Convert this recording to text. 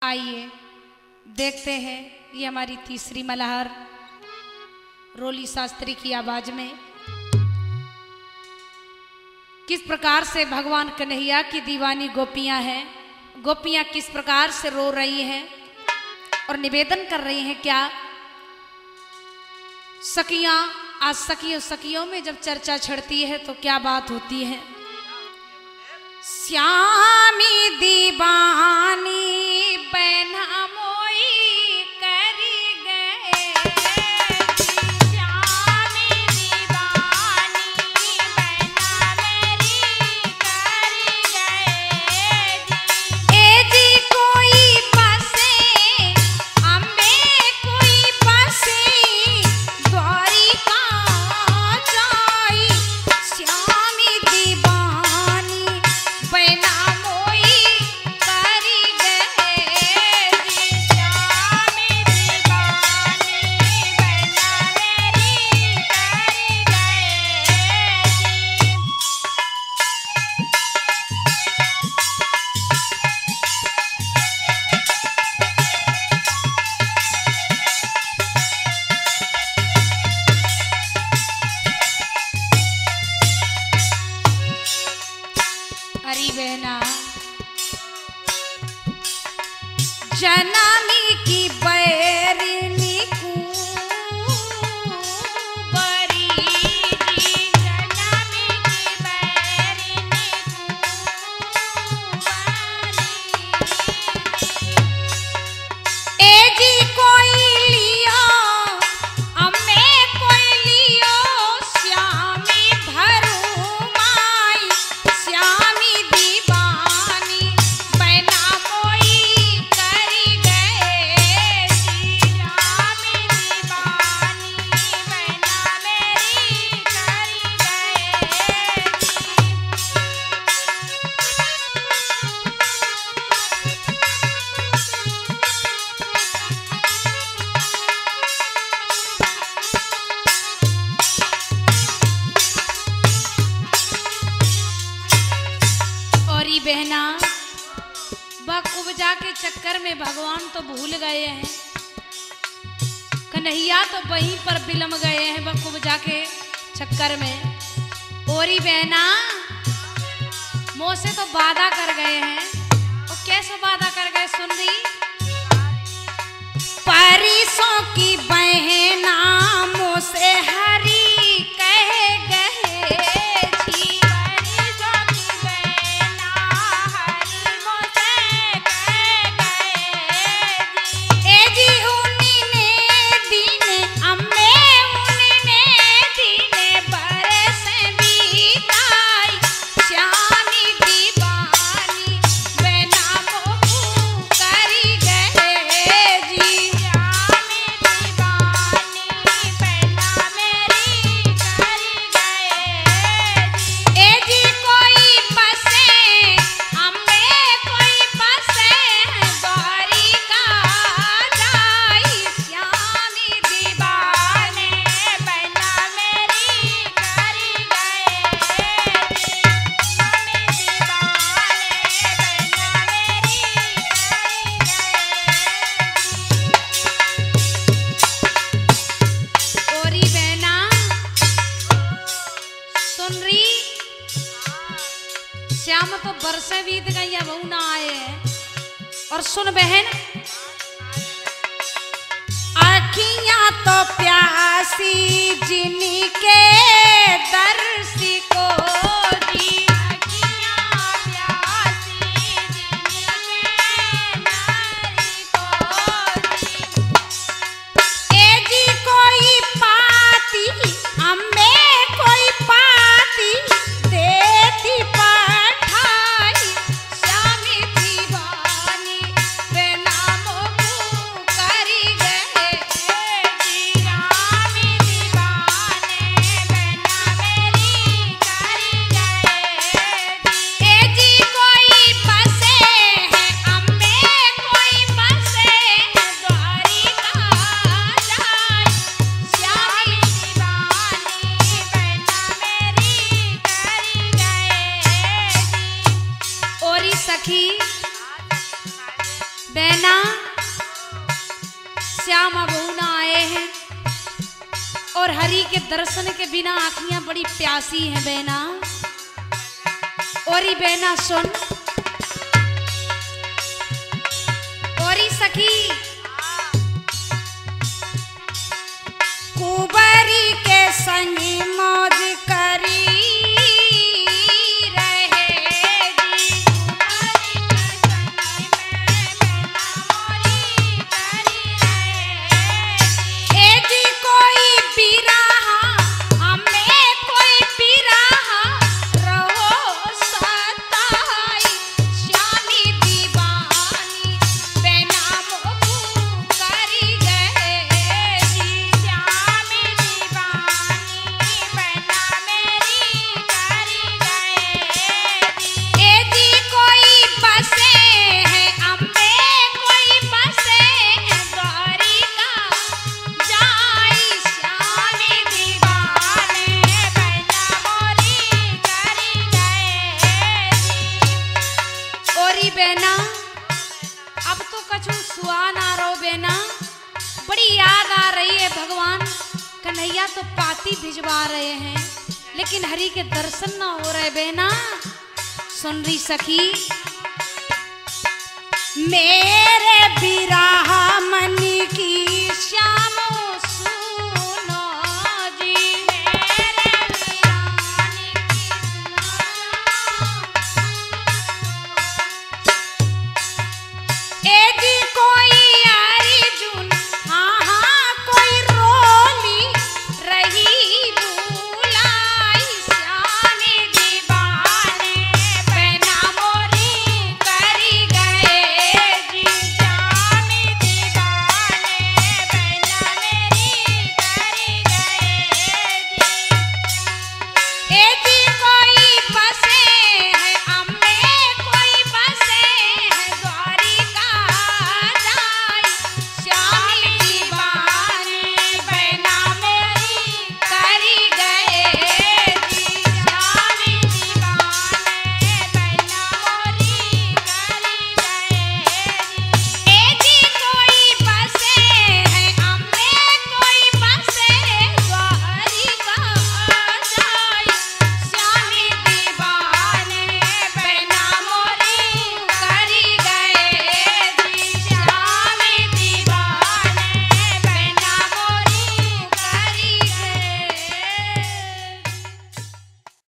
आइए देखते हैं ये हमारी तीसरी मल्हार रोली शास्त्री की आवाज में किस प्रकार से भगवान कन्हैया की दीवानी गोपियां हैं, गोपियां किस प्रकार से रो रही हैं और निवेदन कर रही हैं। क्या सखियां, आज सखियों में जब चर्चा छिड़ती है तो क्या बात होती है। श्यामी दीवानी बहना मोई करी गए, श्यामी दीवानी बहना मेरी करी गए। ए जी कोई बसे अम्बे कोई बसे द्वारिका जाई, श्यामी दीवानी बहना जनानी की बैरनी कुंवरी जी, जनानी की बैरनी कुंवरी। ए जी कोई लियो अम्मे कोई लियो, श्यामी भरू माई श्यामी दीवानी बहना मोई बहना बकुबजा के चक्कर में भगवान तो भूल गए हैं, कन्हैया तो वहीं पर बिलम गए हैं बकुबजा के चक्कर में। ओरी बहना मोह से तो वादा कर गए हैं, और कैसे वादा कर गए सुन रही। परिसों की बहना मोह से हरी कह गए, श्याम तो बरसे बीत गई है बहू ना आए हैं। और सुन बहन, आँखियां तो प्यासी जिनके दर्शी को दी, आँखियां प्यासी जिनके नारी को दी। ए जी कोई पाती अम्बे कोई पाती देती मेरी श्यामा बहू ना आए हैं और हरि के दर्शन के बिना आंखियां बड़ी प्यासी हैं बहना। और ही बहना सुन, और ही सखी कुबरी के संग मौज करी बेना। अब तो कछु सुहान आ रहो बेना, बड़ी याद आ रही है भगवान कन्हैया तो पाती भिजवा रहे हैं लेकिन हरि के दर्शन ना हो रहे बेना। सुन रही सखी मैं